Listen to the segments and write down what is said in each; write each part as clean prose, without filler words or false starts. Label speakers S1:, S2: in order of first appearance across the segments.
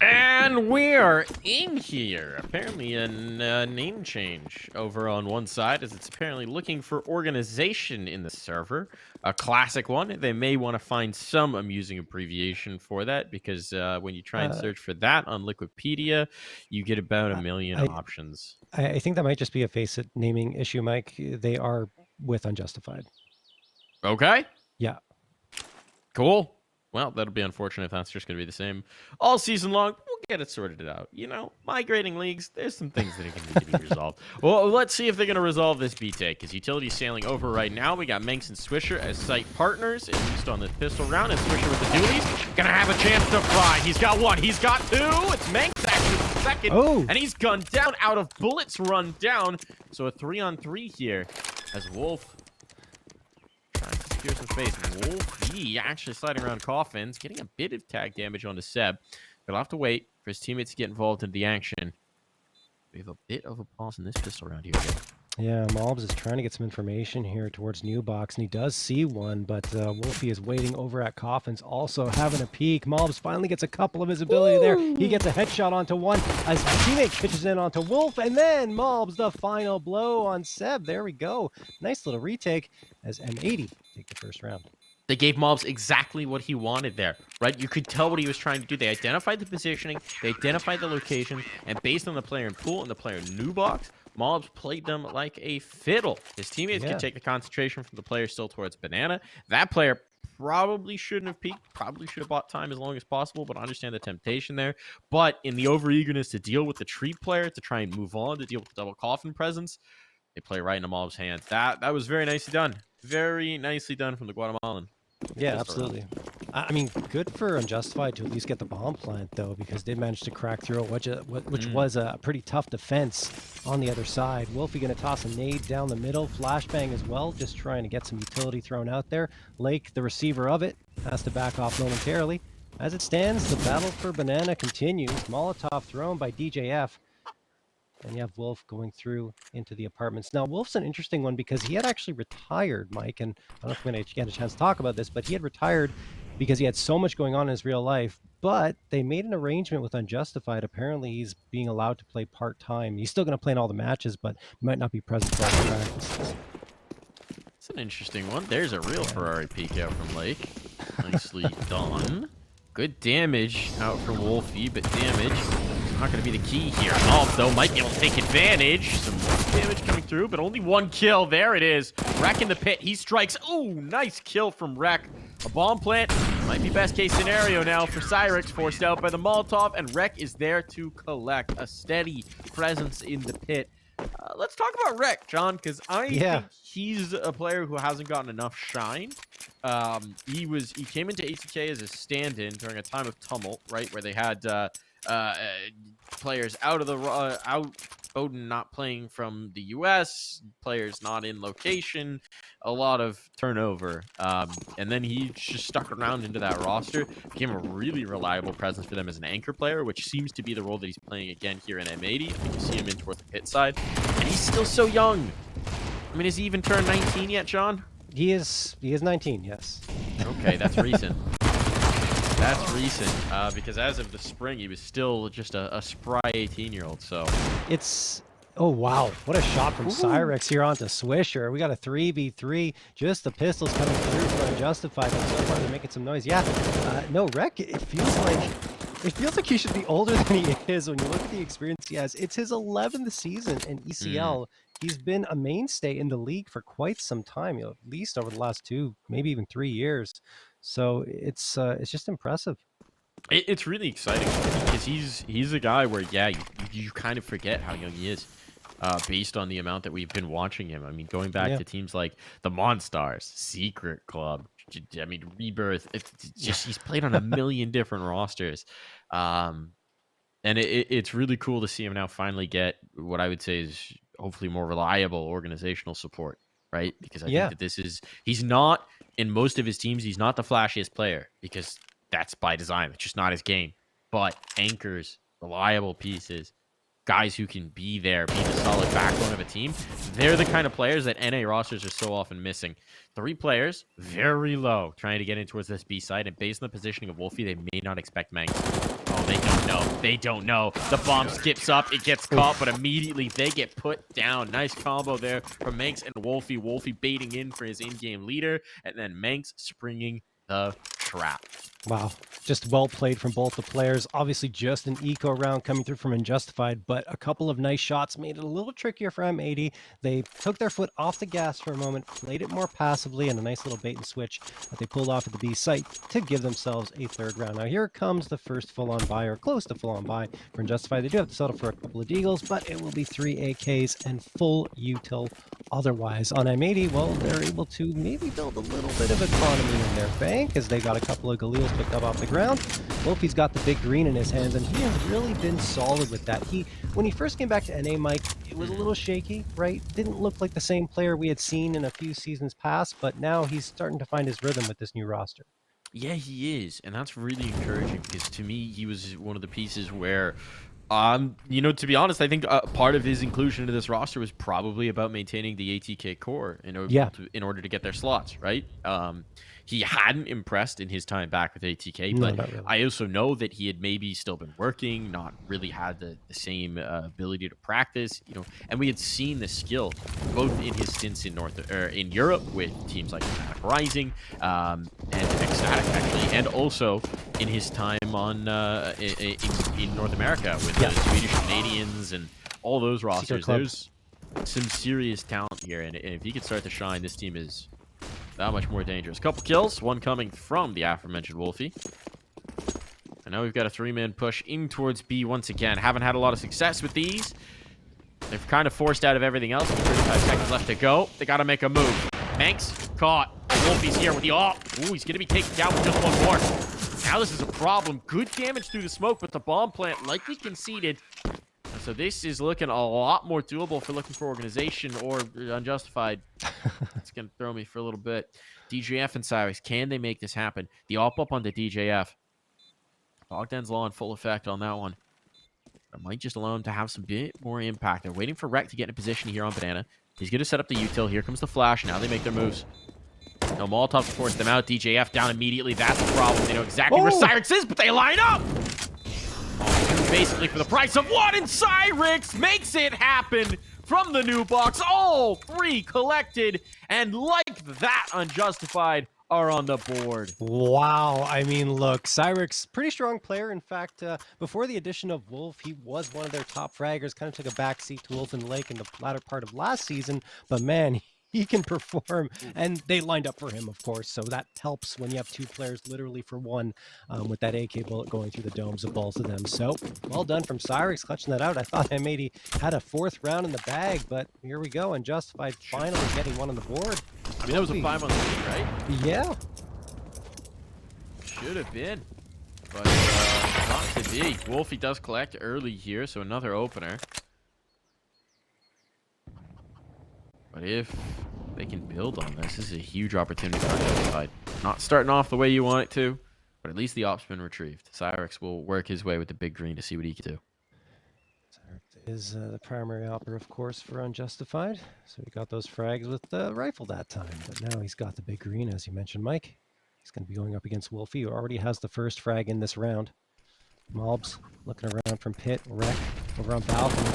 S1: And we're in here. Apparently a name change over on one side, as it's apparently looking for organization in the server. A classic one. They may want to find some amusing abbreviation for that, because when you try and search for that on Wikipedia, you get about a million options.
S2: I think that might just be a face it naming issue, Mike. They are with Unjustified.
S1: Okay.
S2: Yeah.
S1: Cool. Well, that'll be unfortunate if that's just going to be the same all season long. We'll get it sorted out. You know, migrating leagues, there's some things that are going to need to be resolved. Well, let's see if they're going to resolve this B-Take, because Utility's sailing over right now. We got Manx and Swisher as site partners, at least on this pistol round, and Swisher with the dualies. Going to have a chance to fly. He's got one. He's got two. It's Manx actually with the second.
S2: Oh.
S1: And he's gunned down out of bullets run down. So a 3-on-3 here as Wolf trying to secure some space. Wolf actually sliding around coffins, getting a bit of tag damage onto Seb. But I'll have to wait for his teammates to get involved in the action. We have a bit of a pause in this pistol round here again.
S2: Yeah, Mobs is trying to get some information here towards New Box, and he does see one, but Wolfie is waiting over at Coffins, also having a peek. Mobs finally gets a couple of visibility there. He gets a headshot onto one as his teammate pitches in onto Wolf, and then Mobs the final blow on Seb. There we go. Nice little retake as m80 take the first round.
S1: They gave Mobs exactly what he wanted there, right? You could tell what he was trying to do. They identified the positioning, they identified the location, and based on the player in pool and the player in New Box, Mobs played them like a fiddle. His teammates could take the concentration from the player still towards Banana. That player probably shouldn't have peeked, probably should have bought time as long as possible, but I understand the temptation there. But in the overeagerness to deal with the tree player, to try and move on, to deal with the double coffin presence, they play right into Mobs' hands. That was very nicely done. Very nicely done from the Guatemalan.
S2: Yeah, absolutely. I mean, good for Unjustified to at least get the bomb plant, though, because they managed to crack through it, which was a pretty tough defense on the other side. Wolfie going to toss a nade down the middle, flashbang as well, just trying to get some utility thrown out there. Lake, the receiver of it, has to back off momentarily. As it stands, the battle for Banana continues. Molotov thrown by DJF. And you have Wolf going through into the apartments. Now, Wolf's an interesting one because he had actually retired, Mike, and I don't know if we're going to get a chance to talk about this, but he had retired because he had so much going on in his real life, but they made an arrangement with Unjustified. Apparently, he's being allowed to play part-time. He's still going to play in all the matches, but he might not be present for all the practices.
S1: It's an interesting one. There's a real Ferrari peek out from Lake. Nicely done. Good damage out from Wolfie, but damage not going to be the key here. Mobs, though, might be able to take advantage. Some damage coming through, but only one kill. There it is. Wreck in the pit. He strikes. Ooh, nice kill from Wreck. A bomb plant might be best case scenario now for Cyrix, forced out by the Molotov, and Wreck is there to collect. A steady presence in the pit. Let's talk about Wreck, John, because I think he's a player who hasn't gotten enough shine. He came into ATK as a stand-in during a time of tumult, right, where they had players out of the Odin not playing from the US, players not in location, a lot of turnover. And then he just stuck around into that roster, became a really reliable presence for them as an anchor player, which seems to be the role that he's playing again here in m80. I think you see him in towards the pit side. And he's still so young. I mean, has he even turned 19 yet, John?
S2: He is 19, yes.
S1: Okay, that's recent. That's recent, because as of the spring, he was still just a spry 18-year-old, so...
S2: It's... Oh, wow. What a shot from Cyrix here onto Swisher. We got a 3v3. Just the pistols coming through for Unjustified, but so far they're making some noise. Yeah, no, Rek, it feels like he should be older than he is when you look at the experience he has. It's his 11th season in ECL. He's been a mainstay in the league for quite some time, at least over the last 2, maybe even 3 years. So it's just impressive.
S1: It's really exciting because he's a guy where you kind of forget how young he is, based on the amount that we've been watching him. I mean, going back to teams like the Monstars, Secret Club, I mean Rebirth. It's just he's played on a million different rosters, and it's really cool to see him now finally get what I would say is hopefully more reliable organizational support, right? Because I think that he's not. In most of his teams, he's not the flashiest player because that's by design. It's just not his game. But anchors, reliable pieces, guys who can be there, be the solid backbone of a team. They're the kind of players that NA rosters are so often missing. 3 players, very low, trying to get in towards this B side, and based on the positioning of Wolfie, they may not expect Manx. Oh, they don't know. They don't know. The bomb skips up, it gets caught, but immediately they get put down. Nice combo there from Manx and Wolfie. Wolfie baiting in for his in-game leader, and then Manx springing the trap.
S2: Wow, just well played from both the players. Obviously just an eco round coming through from Unjustified, but a couple of nice shots made it a little trickier for m80. They took their foot off the gas for a moment, played it more passively, and a nice little bait and switch that they pulled off at the B site to give themselves a 3rd round. Now here comes the first full-on buy, or close to full-on buy for Unjustified. They do have to settle for a couple of deagles, but it will be 3 AKs and full util. Otherwise, on m80, well, they're able to maybe build a little bit of economy in their bank as they got a couple of Galils picked up off the ground. Wolfie's got the big green in his hands, and he has really been solid with that. When he first came back to NA, Mike, it was a little shaky, right? Didn't look like the same player we had seen in a few seasons past, but now he's starting to find his rhythm with this new roster.
S1: Yeah, he is, and that's really encouraging because to me, he was one of the pieces where, you know, to be honest, I think part of his inclusion into this roster was probably about maintaining the ATK core in order to get their slots, right? He hadn't impressed in his time back with ATK, but
S2: not really.
S1: I also know that he had maybe still been working, not really had the same ability to practice, you know, and we had seen the skill both in his stints in Europe with teams like Ecstatic Rising and Ecstatic actually, and also in his time on in North America with the Swedish Canadians and all those rosters. There's some serious talent here, and if he could start to shine, this team is that much more dangerous. Couple kills, one coming from the aforementioned Wolfie. And now we've got a 3-man push in towards B once again. Haven't had a lot of success with these. They've kind of forced out of everything else. 35 seconds left to go. They got to make a move. Manx caught. Wolfie's here with the ult. Ooh, he's going to be taken down with just one more. Now this is a problem. Good damage through the smoke, but the bomb plant likely conceded. So this is looking a lot more doable for looking for organization or Unjustified. It's going to throw me for a little bit. DJF and Cyrix, can they make this happen? The up on the DJF. Bogdan's Law in full effect on that one. It might just allow him to have some bit more impact. They're waiting for Rek to get in a position here on Banana. He's going to set up the util. Here comes the flash. Now they make their moves. No Molotov to force them out. DJF down immediately. That's the problem. They know exactly where Cyrix is, but they line up. Basically for the price of one, and Cyrix makes it happen from the new box. All 3 collected, and like that, Unjustified are on the board.
S2: Wow. I mean, look, Cyrix, pretty strong player. In fact, before the addition of Wolf, he was one of their top fraggers, kind of took a backseat to Wolf and Lake in the latter part of last season, but man, he can perform, and they lined up for him, of course, so that helps when you have 2 players literally for 1 with that AK bullet going through the domes of both of them. So well done from Cyrix clutching that out. I thought m80 had a 4th round in the bag, but here we go. Unjustified finally getting one on the board.
S1: I mean, that was a 5-on-3, right?
S2: Yeah.
S1: Should have been, but not to be. Wolfie does collect early here, so another opener. But if they can build on this is a huge opportunity for Unjustified. Not starting off the way you want it to, but at least the op's been retrieved. Cyrix will work his way with the big green to see what he can do.
S2: Cyrix is the primary opera, of course, for Unjustified. So he got those frags with the rifle that time, but now he's got the big green, as you mentioned, Mike. He's going to be going up against Wolfie, who already has the first frag in this round. Mobs looking around from Pit, Rek over on balcony.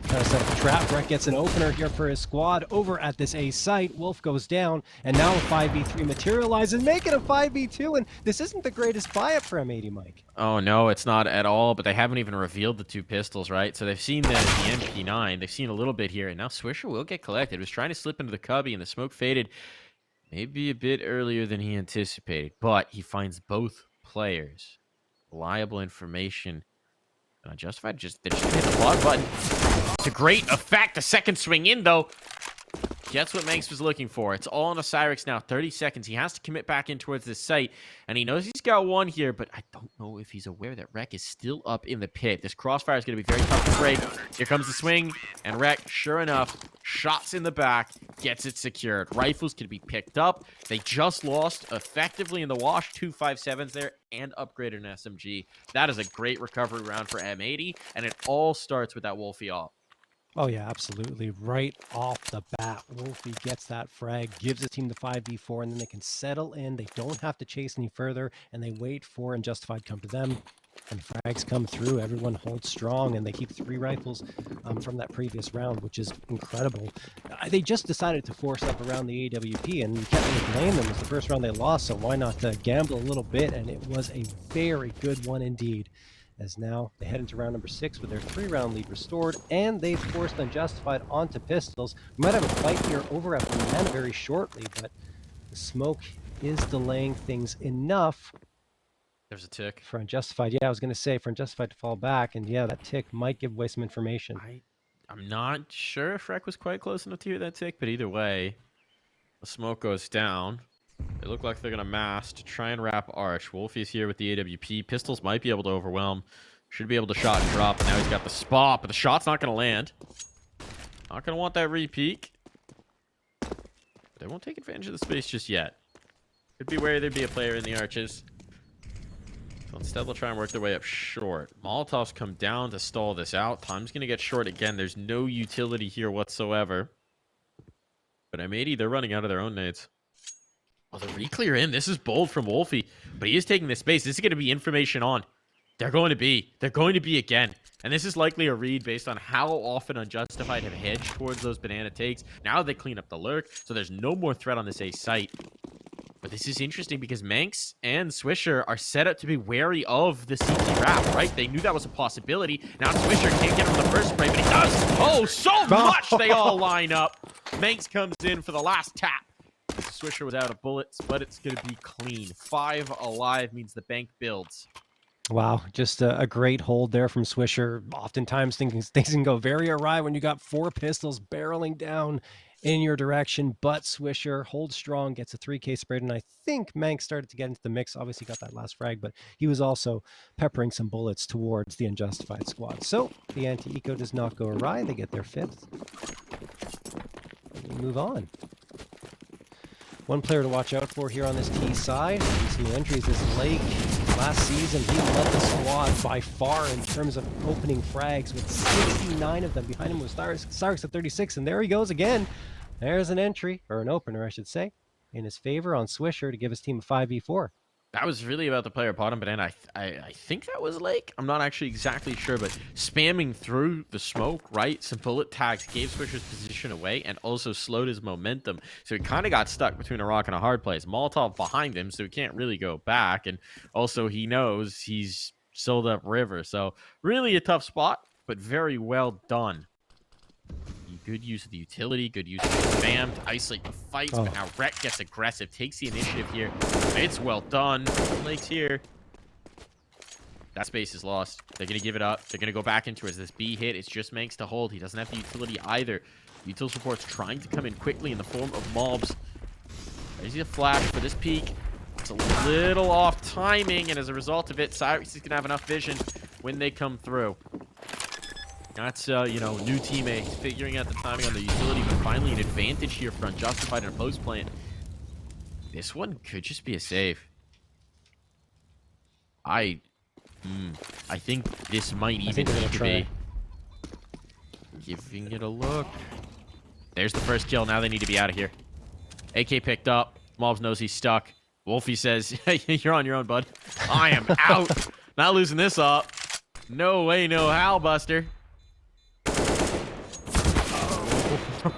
S2: Trying to set up a trap. Rek gets an opener here for his squad over at this A site. Wolf goes down, and now a 5v3 materializes, making a 5v2, and this isn't the greatest buy-up for m80, Mike.
S1: Oh, no, it's not at all, but they haven't even revealed the 2 pistols, right? So they've seen the MP9. They've seen a little bit here, and now Swisher will get collected. He was trying to slip into the cubby, and the smoke faded maybe a bit earlier than he anticipated, but he finds both players. Reliable information. Unjustified, they just hit the pause button. To great effect. The second swing in, though. That's what Manx was looking for. It's all on a Cyrix now. 30 seconds. He has to commit back in towards this site. And he knows he's got 1 here, but I don't know if he's aware that Rek is still up in the pit. This crossfire is going to be very tough to break. Here comes the swing. And Rek, sure enough, shots in the back, gets it secured. Rifles can be picked up. They just lost effectively in the wash. 2 5.7s there. and upgraded an SMG. That is a great recovery round for M80, and it all starts with that Wolfie op.
S2: Oh, yeah, absolutely. Right off the bat, Wolfie gets that frag, gives his team the 5v4, and then they can settle in. They don't have to chase any further, and they wait for Unjustified come to them. And frags come through. Everyone holds strong, and they keep 3 rifles from that previous round, which is incredible. They just decided to force up around the AWP, and you can't really blame them. It was the first round they lost, so why not gamble a little bit? And it was a very good one indeed. As now they head into round number 6 with their 3-round lead restored, and they've forced Unjustified onto pistols. We might have a fight here over at banana very shortly, but the smoke is delaying things enough.
S1: There's a tick.
S2: For Unjustified, yeah, I was going to say, for Unjustified to fall back, and yeah, that tick might give away some information.
S1: I'm not sure if Freck was quite close enough to hear that tick, but either way, the smoke goes down. They look like they're going to mass to try and wrap Arch. Wolfie's here with the AWP. Pistols might be able to overwhelm. Should be able to shot and drop. And now he's got the spot, but the shot's not going to land. Not going to want that re-peek. But they won't take advantage of the space just yet. Could be wary there'd be a player in the arches. So instead, they'll try and work their way up short. Molotovs come down to stall this out. Time's going to get short again. There's no utility here whatsoever. But M80, they're running out of their own nades. Oh, the re-clear in. This is bold from Wolfie, but he is taking this space. This is going to be information on. They're going to be again. And this is likely a read based on how often Unjustified have hedged towards those banana takes. Now they clean up the lurk, so there's no more threat on this A site. But this is interesting because Manx and Swisher are set up to be wary of the CT wrap, right? They knew that was a possibility. Now Swisher can't get him the first spray, but he does. Oh, so much they all line up. Manx comes in for the last tap. Swisher was out of bullets, but it's going to be clean. 5 alive means the bank builds.
S2: Wow, just a great hold there from Swisher. Oftentimes things can go very awry when you got 4 pistols barreling down in your direction, but Swisher holds strong, gets a 3K spread, and I think Manx started to get into the mix. Obviously got that last frag, but he was also peppering some bullets towards the Unjustified squad. So the anti-eco does not go awry. They get their 5th. We move on. One player to watch out for here on this T side. Some new entries is Lake. Last season, he led the squad by far in terms of opening frags with 69 of them. Behind him was Starks at 36, and there he goes again. There's an entry, or an opener, I should say, in his favor on Swisher to give his team a 5v4.
S1: That was really about the player bottom, but then I think that was Lake. I'm not actually exactly sure, but spamming through the smoke, right? Some bullet tags gave Swisher's position away and also slowed his momentum. So he kind of got stuck between a rock and a hard place. Molotov behind him, so he can't really go back. And also he knows he's sold up river. So really a tough spot, but very well done. Good use of the utility, good use of the spam to isolate the fights, but now Rhett gets aggressive, takes the initiative here. It's well done. Lake's here. That space is lost. They're going to give it up. They're going to go back into it as this B hit. It's just Manx to hold. He doesn't have the utility either. Util support's trying to come in quickly in the form of mobs. There's the flash for this peak. It's a little off timing, and as a result of it, Cyrus is going to have enough vision when they come through. That's, you know, new teammates figuring out the timing on the utility, but finally an advantage here for Unjustified in a post plant. This one could just be a save. I think this might even need to be. Giving it a look. There's the first kill. Now they need to be out of here. AK picked up. Mobs knows he's stuck. Wolfie says, hey, you're on your own, bud. I am out. Not losing this up. No way, no how, Buster.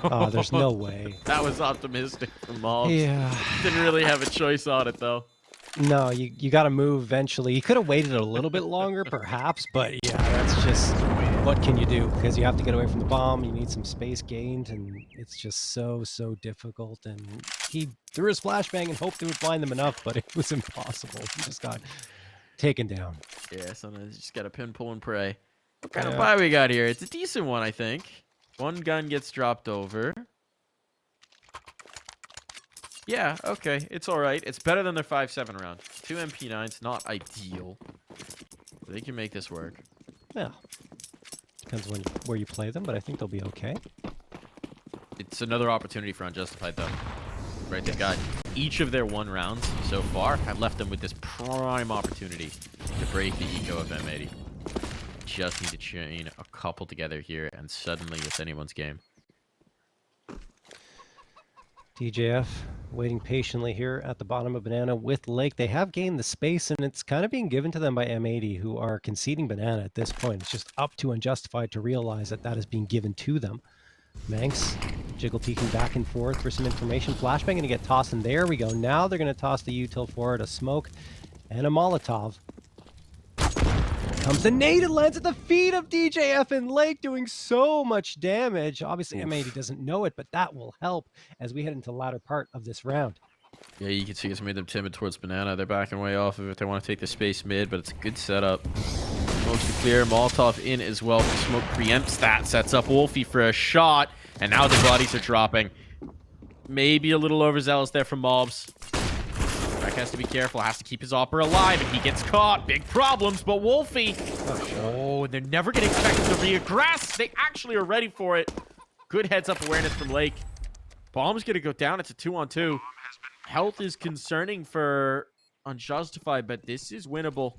S2: Oh, there's no way.
S1: That was optimistic from Mobs.
S2: Yeah.
S1: Didn't really have a choice on it, though.
S2: No, you got to move eventually. You could have waited a little bit longer, perhaps, but yeah, that's just what can you do? Because you have to get away from the bomb. You need some space gained, and it's just so difficult. And he threw his flashbang and hoped it would blind them enough, but it was impossible. He just got taken down.
S1: Yeah, sometimes you just got to pin, pull, and pray. What kind of buy we got here? It's a decent one, I think. One gun gets dropped over. Yeah, okay. It's all right. It's better than their 5.7 round. 2 MP9s, not ideal. But they can make this work.
S2: Yeah. Depends where you play them, but I think they'll be okay.
S1: It's another opportunity for Unjustified, though. right? They've got each of their 1 rounds so far have left them with this prime opportunity to break the eco of m80. Just need to chain a couple together here, and suddenly it's anyone's game.
S2: DJF waiting patiently here at the bottom of Banana with Lake. They have gained the space, and it's kind of being given to them by m80, who are conceding Banana at this point. It's just up to Unjustified to realize that that is being given to them. Manx jiggle peeking back and forth for some information. Flashbang going to get tossed, and there we go. Now they're going to toss the util forward, a smoke and a Molotov. Comes the nade and lands at the feet of DJF and Lake, doing so much damage. Obviously, m80 doesn't know it, but that will help as we head into the latter part of this round.
S1: Yeah, you can see it's made them timid towards Banana. They're backing way off of it. They want to take the space mid, but it's a good setup. Mostly clear. Molotov in as well. Smoke preempts that. Sets up Wolfie for a shot. And now the bodies are dropping. Maybe a little overzealous there from Mobs. Rek has to be careful. Has to keep his opera alive. And he gets caught. Big problems. But Wolfie. Oh, they're never going to expect him to reaggress. They actually are ready for it. Good heads-up awareness from Lake. Bomb's going to go down. It's a 2-on-2. Health is concerning for Unjustified, but this is winnable.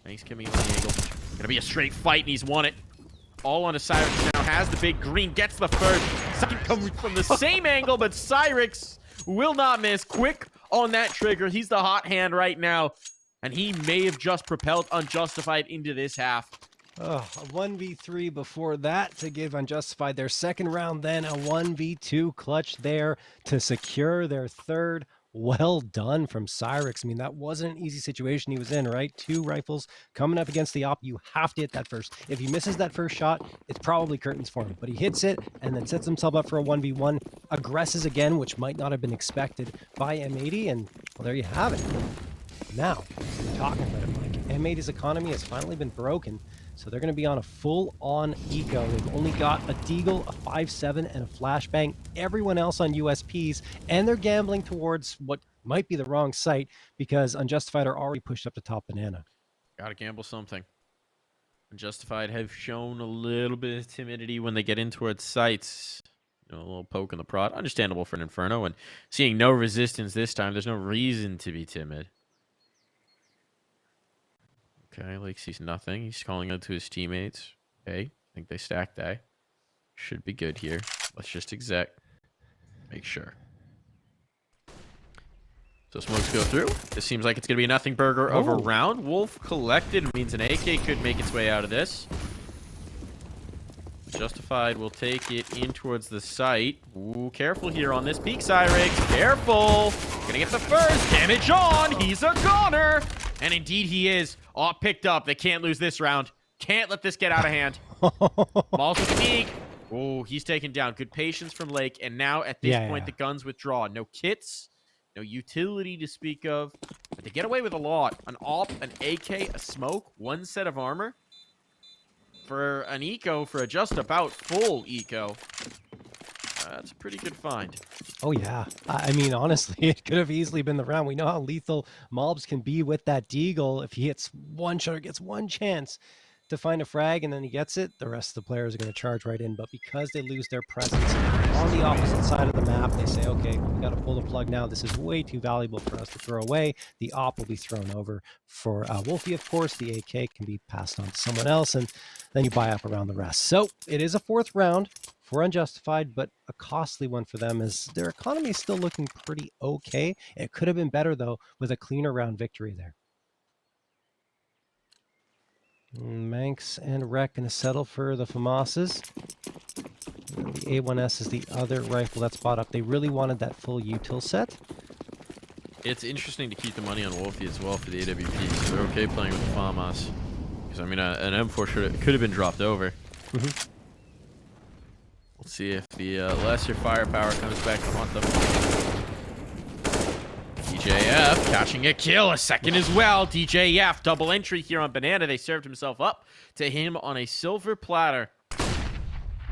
S1: Thanks coming in the angle. Gonna be a straight fight, and he's won it. All on a Cyrix now. Has the big green, gets the first. Second coming from the same angle, but Cyrix will not miss. Quick on that trigger. He's the hot hand right now, and he may have just propelled Unjustified into this half.
S2: Oh, a 1v3 before that to give Unjustified their second round, then a 1v2 clutch there to secure their third. Well done from Cyrix. I mean, that wasn't an easy situation he was in, right? 2 rifles coming up against the op. You have to hit that first. If he misses that first shot, it's probably curtains for him. But he hits it and then sets himself up for a 1v1. Aggresses again, which might not have been expected by m80. And, well, there you have it. Now, we're talking about it, Mike. m80's economy has finally been broken. So they're going to be on a full-on eco. They've only got a deagle, a 5.7, and a flashbang. Everyone else on USPs, and they're gambling towards what might be the wrong site because Unjustified are already pushed up to top Banana.
S1: Gotta gamble something. Unjustified have shown a little bit of timidity when they get in towards sites. You know, a little poke in the prod. Understandable for an Inferno, and seeing no resistance this time, there's no reason to be timid. Okay, Lake sees nothing. He's calling out to his teammates. Okay, I think they stacked A. Should be good here. Let's just exec. Make sure. So smokes go through. This seems like it's going to be a nothing burger of a round. Wolf collected means an AK could make its way out of this. Justified will take it in towards the site. Ooh, careful here on this peak, Cyrix. Careful. Gonna get the first. Damage on. He's a goner. And indeed he is. Oh, picked up. They can't lose this round. Can't let this get out of hand. Balls with the peak. Oh, he's taken down. Good patience from Lake. And now at this point, the guns withdraw. No kits. No utility to speak of. But they get away with a lot. An AWP, an AK, a smoke, 1 set of armor. For an eco, for a just about full eco. That's a pretty good find.
S2: Oh, yeah. I mean, honestly, it could have easily been the round. We know how lethal Mobs can be with that deagle. If he hits one shot or gets one chance to find a frag and then he gets it, the rest of the players are going to charge right in. But because they lose their presence on the opposite side of the map, they say, okay, we got to pull the plug now. This is way too valuable for us to throw away. The op will be thrown over for Wolfie, of course. The AK can be passed on to someone else, and then you buy up around the rest. So it is a 4th round for Unjustified, but a costly one for them as their economy is still looking pretty okay. It could have been better, though, with a cleaner round victory there. Manx and Rek going to settle for the FAMASs. The A1S is the other rifle that's bought up. They really wanted that full util set.
S1: It's interesting to keep the money on Wolfie as well for the AWP. So they're okay playing with the FAMAS. Because, I mean, an M4 could have been dropped over. Let's see if the lesser firepower comes back to haunt them. DJF catching a kill, a second as well. DJF double entry here on Banana. They served himself up to him on a silver platter.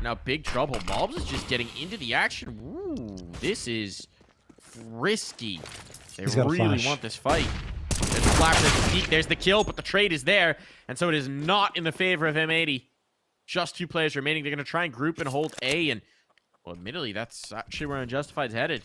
S1: Now big trouble. Mobs is just getting into the action. Ooh, this is risky. They really want this fight. There's the flash, there's the peek, there's the kill, but the trade is there. And so it is not in the favor of m80. Just 2 players remaining. They're going to try and group and hold A. And, well, admittedly, that's actually where Unjustified's headed.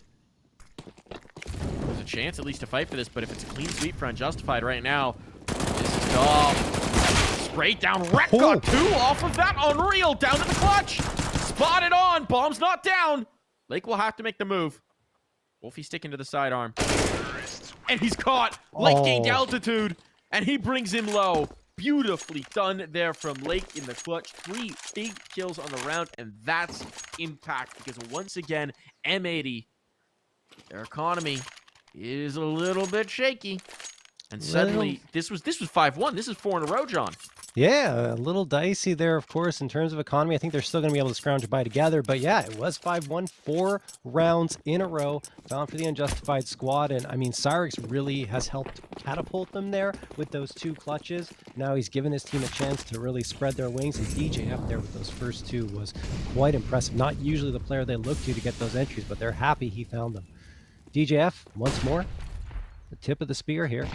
S1: chance at least to fight for this, but if it's a clean sweep for Unjustified right now, this is tough. Spray down. Wreck got 2 off of that. Unreal. Down to the clutch. Spotted on. Bomb's not down. Lake will have to make the move. Wolfie sticking to the sidearm. And he's caught. Lake gained altitude, and he brings him low. Beautifully done there from Lake in the clutch. 3 big kills on the round, and that's impact because once again, m80, their economy is a little bit shaky. And suddenly, this was 5-1. This is 4 in a row, John.
S2: Yeah, a little dicey there, of course, in terms of economy. I think they're still going to be able to scrounge by together. But yeah, it was 5-1, 4 rounds in a row, bound for the Unjustified squad. And I mean, Cyrix really has helped catapult them there with those 2 clutches. Now he's given his team a chance to really spread their wings. And DJ up there with those first 2 was quite impressive. Not usually the player they look to get those entries, but they're happy he found them. DJF, once more, the tip of the spear here.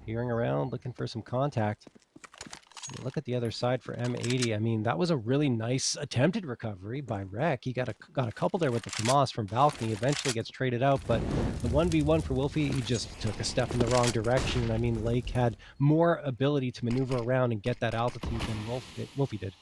S2: Peering around, looking for some contact. Look at the other side for m80. I mean, that was a really nice attempted recovery by Rek. He got a couple there with the Kamas from balcony. Eventually gets traded out, but the 1v1 for Wolfie, he just took a step in the wrong direction. I mean, Lake had more ability to maneuver around and get that altitude than Wolfie did.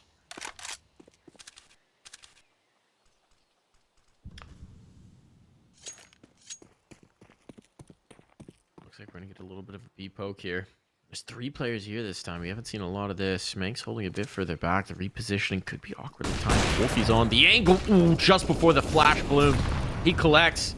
S1: Looks like we're going to get a little bit of a B-poke here. There's 3 players here this time. We haven't seen a lot of this. Manx holding a bit further back. The repositioning could be awkwardly timed. Wolfie's on the angle. Ooh, just before the flash bloom. He collects.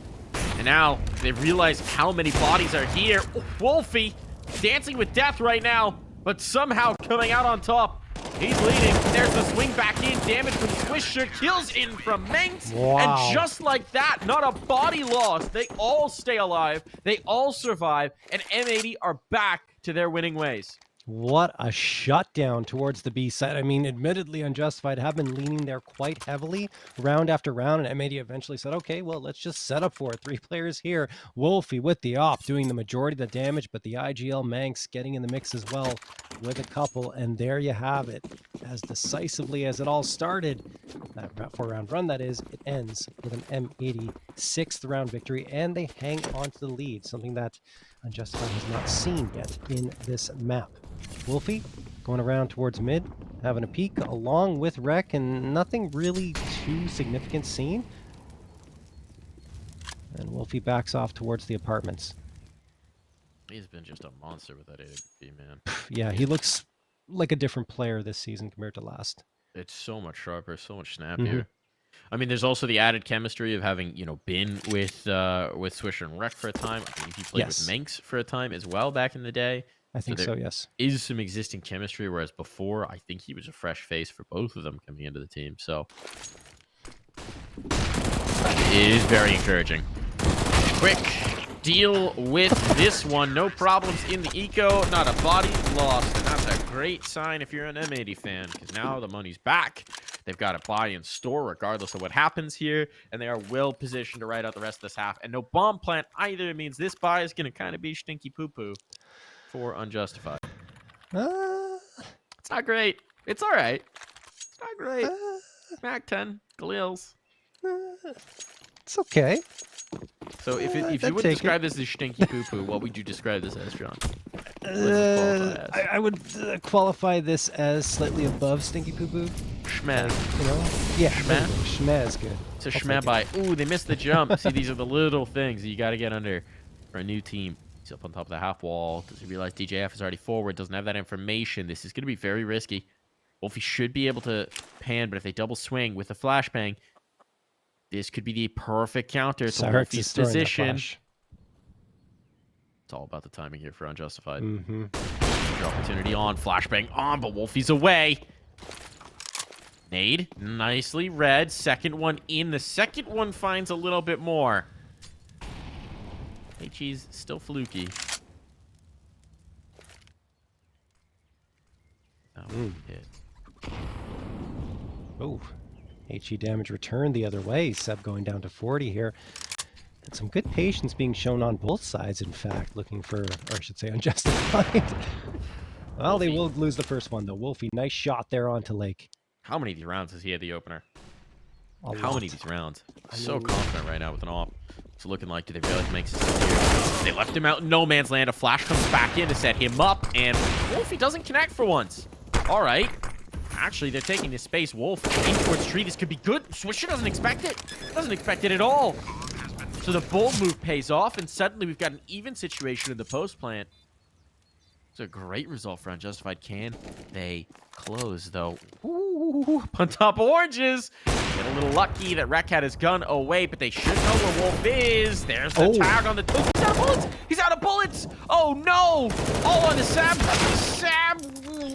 S1: And now they realize how many bodies are here. Ooh, Wolfie dancing with death right now, but somehow coming out on top. He's leading. There's the swing back in. Damage from Swisher. Kills in from Manx.
S2: Wow.
S1: And just like that, not a body lost. They all stay alive. They all survive. And m80 are back to their winning ways.
S2: What a shutdown towards the B side. I mean, admittedly, Unjustified have been leaning there quite heavily round after round, and m80 eventually said, okay, well, let's just set up for it. 3 players here. Wolfie with the op doing the majority of the damage, but the IGL Manx getting in the mix as well with a couple, and there you have it. As decisively as it all started, that 4-round run, that is, it ends with an m80 6th round victory, and they hang on to the lead, something that Unjustified has not seen yet in this map. Wolfie going around towards mid, having a peek along with Rek, and nothing really too significant seen. And Wolfie backs off towards the apartments.
S1: He's been just a monster with that AWP, man.
S2: Yeah, he looks like a different player this season compared to last.
S1: It's so much sharper, so much snappier. I mean, there's also the added chemistry of having, you know, been with Swisher and Rek for a time. I think he played with Manx for a time as well back in the day.
S2: I think so, yes.
S1: Is some existing chemistry, whereas before, I think he was a fresh face for both of them coming into the team. So it is very encouraging. Quick deal with this one. No problems in the eco. Not a body lost. And that's a great sign if you're an m80 fan, because now the money's back. They've got to buy and store regardless of what happens here, and they are well positioned to ride out the rest of this half. And no bomb plant either. It means this buy is going to kind of be stinky poo-poo for Unjustified. It's not great. It's all right. It's not great. Mac 10, Galils.
S2: It's okay.
S1: So if you would describe this as stinky poo-poo, what would you describe this as, John?
S2: I would qualify this as slightly above stinky poo-poo.
S1: Schmez.
S2: You know? Yeah,
S1: Schmez.
S2: Schmez is good.
S1: It's a schmez by. Ooh, they missed the jump. See, these are the little things that you got to get under for a new team. He's up on top of the half wall. Does he realize DJF is already forward? Doesn't have that information. This is going to be very risky. Wolfie should be able to pan, but if they double swing with a flashbang, this could be the perfect counter to Wolfie's position. It's all about the timing here for Unjustified. Opportunity on, flashbang on, but Wolfie's away. Nade, nicely read. Second one in. The second one finds a little bit more. HE's still fluky. Hit.
S2: Oh, HE damage returned the other way. Seb going down to 40 here. And some good patience being shown on both sides, in fact, looking for, or I should say, Unjustified. Well, they will lose the first one, though. Wolfie, nice shot there onto Lake.
S1: How many rounds has he had the opener? How many of these rounds? So confident right now with an op. It's looking like, do they realize makes it here? They left him out in no man's land. A flash comes back in to set him up, and Wolfie doesn't connect for once. All right. Actually, they're taking this space. Wolf in towards tree. This could be good. Swisher doesn't expect it. Doesn't expect it at all. So the bold move pays off, and suddenly we've got an even situation in the post plant. It's a great result for Unjustified. Can they close, though? Ooh, on top oranges. Get a little lucky that Rec had his gun away, but they should know where Wolf is. There's the tag on the... Oh, he's out of bullets! He's out of bullets! Oh, no! Oh, on the Sam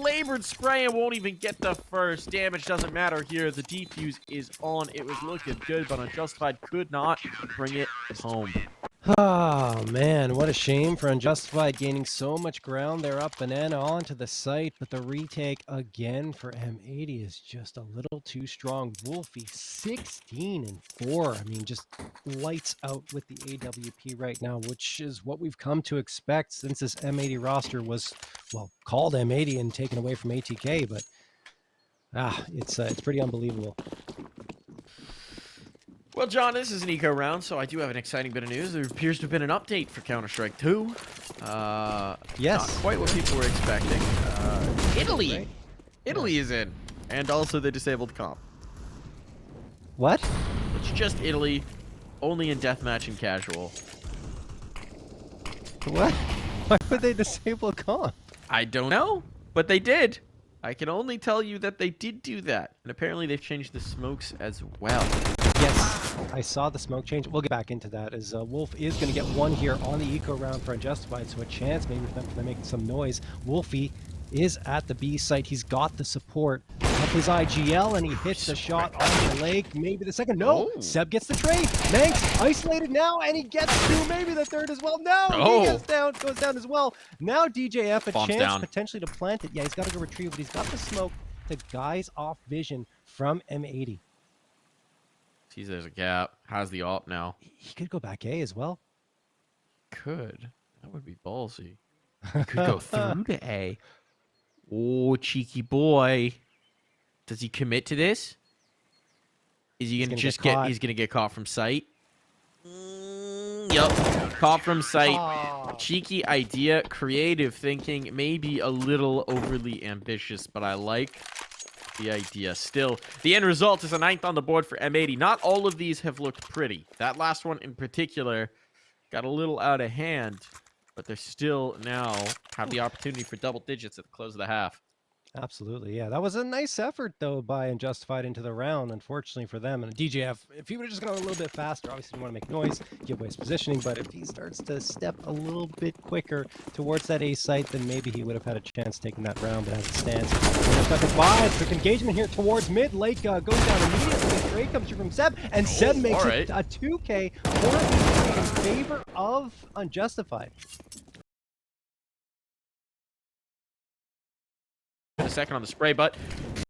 S1: labored spray and won't even get the first. Damage doesn't matter here. The defuse is on. It was looking good, but Unjustified could not bring it home.
S2: Oh, man, what a shame for Unjustified gaining so much ground. They're up banana onto the site, but the retake again for m80 is just a little too strong. Wolfie, 16-4. I mean, just lights out with the AWP right now, which is what we've come to expect since this m80 roster was, well, called m80 and taken away from ATK, but it's pretty unbelievable.
S1: Well, John, this is an eco round, so I do have an exciting bit of news. There appears to have been an update for Counter-Strike 2.
S2: Yes.
S1: Not quite what people were expecting. Italy!
S2: Right.
S1: Italy is in. And also the disabled comp.
S2: What?
S1: It's just Italy, only in deathmatch and casual.
S2: What? Why would they disable comp?
S1: I don't know, but they did. I can only tell you that they did do that. And apparently they've changed the smokes as well.
S2: Yes, I saw the smoke change. We'll get back into that as Wolf is going to get one here on the eco round for Unjustified, so a chance maybe for them to make some noise. Wolfie is at the B site. He's got the support of his IGL, and he hits the shot on the lake. Maybe the second. No, Seb gets the trade. Manx isolated now, and he gets two, maybe the third as well. No, he goes down as well. Now DJF, a chance potentially to plant it. Yeah, he's got to go retrieve, but he's got the smoke to guise off vision from m80.
S1: Sees there's a gap. Has the op now.
S2: He could go back A as well.
S1: Could. That would be ballsy. He could go through to A. Oh, cheeky boy. Does he commit to this? Is he gonna just get? He's gonna get caught from sight. Yup, caught from sight.
S2: Oh.
S1: Cheeky idea, creative thinking, maybe a little overly ambitious, but I like the idea. Still, the end result is a 9th on the board for m80. Not all of these have looked pretty. That last one in particular got a little out of hand, but they're still now have the opportunity for double digits at the close of the half.
S2: Absolutely, yeah. That was a nice effort, though, by Unjustified into the round, unfortunately for them. And DJF, if he would have just gone a little bit faster, obviously didn't want to make noise, give away his positioning, but if he starts to step a little bit quicker towards that A site, then maybe he would have had a chance taking that round, but as it stands, quick engagement here towards mid. Lake goes down immediately. The trade comes through from Seb, and Seb makes it a 2K for in favor of Unjustified.
S1: A second on the spray, but